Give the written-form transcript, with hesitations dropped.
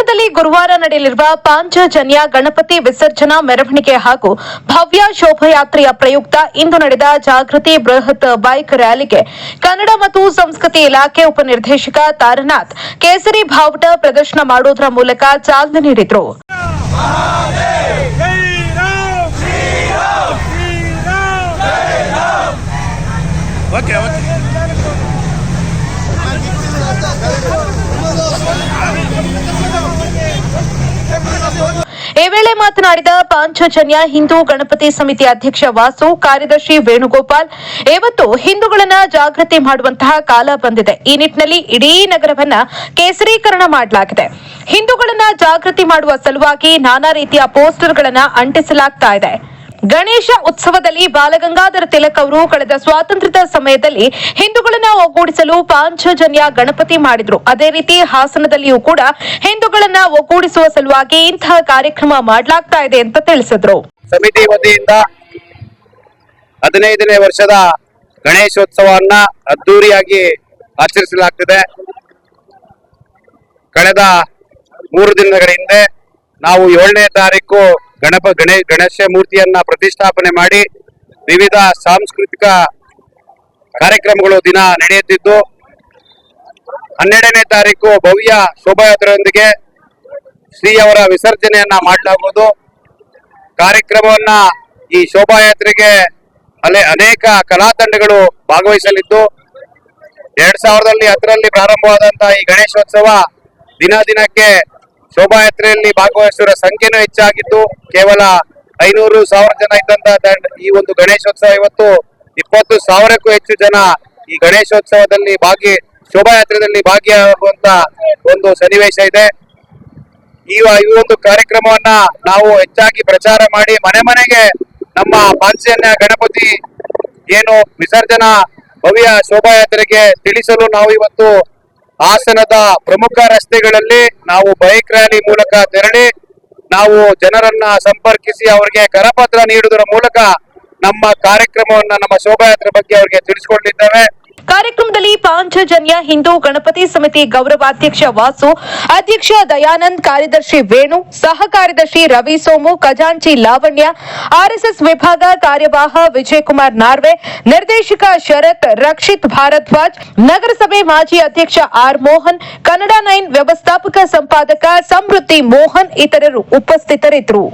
ಪಟ್ಟಣದಲ್ಲಿ ಗುರುವಾರ ನಡೆಯಲಿರುವ ಪಾಂಚಜನ್ಯ ಗಣಪತಿ ವಿಸರ್ಜನಾ ಮೆರವಣಿಗೆ ಹಾಗೂ ಭವ್ಯ ಶೋಭಾಯಾತ್ರೆಯ ಪ್ರಯುಕ್ತ ಇಂದು ನಡೆದ ಜಾಗೃತಿ ಬೃಹತ್ ಬೈಕ್ ರ್ಯಾಲಿಗೆ ಕನ್ನಡ ಮತ್ತು ಸಂಸ್ಕೃತಿ ಇಲಾಖೆ ಉಪನಿರ್ದೇಶಕ ತಾರನಾಥ್ ಕೇಸರಿ ಬಾವುಟ ಪ್ರದರ್ಶನ ಮಾಡುವುದರ ಮೂಲಕ ಚಾಲನೆ ನೀಡಿದರು. ಈ ವೇಳೆ ಮಾತನಾಡಿದ ಪಾಂಚಜನ್ಯ ಹಿಂದೂ ಗಣಪತಿ ಸಮಿತಿ ಅಧ್ಯಕ್ಷ ವಾಸು, ಕಾರ್ಯದರ್ಶಿ ವೇಣುಗೋಪಾಲ್, ಇವತ್ತು ಹಿಂದೂಗಳನ್ನ ಜಾಗೃತಿ ಮಾಡುವಂತಹ ಕಾಲ ಬಂದಿದೆ. ಈ ನಿಟ್ಟಿನಲ್ಲಿ ಇಡೀ ನಗರವನ್ನ ಕೇಸರೀಕರಣ ಮಾಡಲಾಗಿದೆ. ಹಿಂದೂಗಳನ್ನ ಜಾಗೃತಿ ಮಾಡುವ ಸಲುವಾಗಿ ನಾನಾ ರೀತಿಯ ಪೋಸ್ಟರ್ಗಳನ್ನ ಅಂಟಿಸಲಾಗ್ತಾ ಇದೆ. ಗಣೇಶ ಉತ್ಸವದಲ್ಲಿ ಬಾಲಗಂಗಾಧರ ತಿಲಕ್ ಅವರು ಕಳೆದ ಸ್ವಾತಂತ್ರ್ಯದ ಸಮಯದಲ್ಲಿ ಹಿಂದೂಗಳನ್ನ ಒಗ್ಗೂಡಿಸಲು ಪಾಂಚಜನ್ಯ ಗಣಪತಿ ಮಾಡಿದ್ರು. ಅದೇ ರೀತಿ ಹಾಸನದಲ್ಲಿಯೂ ಕೂಡ ಹಿಂದೂಗಳನ್ನ ಒಗ್ಗೂಡಿಸುವ ಸಲುವಾಗಿ ಇಂತಹ ಕಾರ್ಯಕ್ರಮ ಮಾಡಲಾಗ್ತಾ ಇದೆ ಅಂತ ತಿಳಿಸಿದ್ರು. ಸಮಿತಿ ವತಿಯಿಂದ 15ನೇ ವರ್ಷದ ಗಣೇಶೋತ್ಸವವನ್ನ ಅದ್ದೂರಿಯಾಗಿ ಆಚರಿಸಲಾಗ್ತಿದೆ. ಕಳೆದ 3 ದಿನಗಳ ಹಿಂದೆ ನಾವು 7ನೇ ತಾರೀಕು ಗಣೇಶ ಮೂರ್ತಿಯನ್ನ ಪ್ರತಿಷ್ಠಾಪನೆ ಮಾಡಿ ವಿವಿಧ ಸಾಂಸ್ಕೃತಿಕ ಕಾರ್ಯಕ್ರಮಗಳು ದಿನ ನಡೆಯುತ್ತಿದ್ದು, 12ನೇ ತಾರೀಕು ಭವ್ಯ ಶೋಭಾಯಾತ್ರೆಯೊಂದಿಗೆ ಶ್ರೀಯವರ ವಿಸರ್ಜನೆಯನ್ನ ಮಾಡಲಾಗುವುದು. ಕಾರ್ಯಕ್ರಮವನ್ನ ಈ ಶೋಭಾಯಾತ್ರೆಗೆ ಅನೇಕ ಕಲಾ ತಂಡಗಳು ಭಾಗವಹಿಸಲಿದ್ದು, 2010ರಲ್ಲಿ ಪ್ರಾರಂಭವಾದಂತಹ ಈ ಗಣೇಶೋತ್ಸವ ದಿನಕ್ಕೆ ಶೋಭಾಯಾತ್ರೆಯಲ್ಲಿ ಭಾಗವಹಿಸುವ ಸಂಖ್ಯೆನೂ ಹೆಚ್ಚಾಗಿದ್ದು, ಕೇವಲ 500,000 ಜನ ಇದ್ದಂತಹ ಈ ಒಂದು ಗಣೇಶೋತ್ಸವ ಇವತ್ತು 20,000ಕ್ಕೂ ಹೆಚ್ಚು ಜನ ಈ ಗಣೇಶೋತ್ಸವದಲ್ಲಿ ಶೋಭಾಯಾತ್ರೆಯಲ್ಲಿ ಭಾಗಿಯಾಗುವಂತ ಒಂದು ಸನ್ನಿವೇಶ ಇದೆ. ಈ ಒಂದು ಕಾರ್ಯಕ್ರಮವನ್ನ ನಾವು ಹೆಚ್ಚಾಗಿ ಪ್ರಚಾರ ಮಾಡಿ ಮನೆ ಮನೆಗೆ ನಮ್ಮ ಪಾಂಚಜನ್ಯ ಗಣಪತಿ ಏನು ವಿಸರ್ಜನಾ ಭವ್ಯ ಶೋಭಾಯಾತ್ರೆಗೆ ತಿಳಿಸಲು ನಾವು ಇವತ್ತು ಹಾಸನದ ಪ್ರಮುಖ ರಸ್ತೆಗಳಲ್ಲಿ ನಾವು ಬೈಕ್ ರ್ಯಾಲಿ ಮೂಲಕ ತೆರಳಿ ನಾವು ಜನರನ್ನ ಸಂಪರ್ಕಿಸಿ ಅವರಿಗೆ ಕರಪತ್ರ ನೀಡುವುದರ ಮೂಲಕ ನಮ್ಮ ಕಾರ್ಯಕ್ರಮವನ್ನ, ನಮ್ಮ ಶೋಭಾಯಾತ್ರೆ ಬಗ್ಗೆ ಅವರಿಗೆ ತಿಳಿಸಿಕೊಂಡಿದ್ದೇವೆ. ಕಾರ್ಯಕ್ರಮದಲ್ಲಿ ಪಾಂಚಜನ್ಯ ಹಿಂದೂ ಗಣಪತಿ ಸಮಿತಿ ಗೌರವಾಧ್ಯಕ್ಷ ವಾಸು, ಅಧ್ಯಕ್ಷ ದಯಾನಂದ್, ಕಾರ್ಯದರ್ಶಿ ವೇಣು, ಸಹ ಕಾರ್ಯದರ್ಶಿ ರವಿ ಸೋಮು, ಖಜಾಂಚಿ ಲಾವಣ್ಯ, ಆರ್ಎಸ್ಎಸ್ ವಿಭಾಗ ಕಾರ್ಯವಾಹ ವಿಜಯಕುಮಾರ್ ನಾರ್ವೆ, ನಿರ್ದೇಶಕ ಶರತ್, ರಕ್ಷಿತ್ ಭಾರದ್ವಾಜ್, ನಗರಸಭೆ ಮಾಜಿ ಅಧ್ಯಕ್ಷ ಆರ್ ಮೋಹನ್, ಕನ್ನಡ 9 ವ್ಯವಸ್ಥಾಪಕ ಸಂಪಾದಕ ಸಮೃದ್ಧಿ ಮೋಹನ್ ಇತರರು ಉಪಸ್ಥಿತರಿದ್ದರು.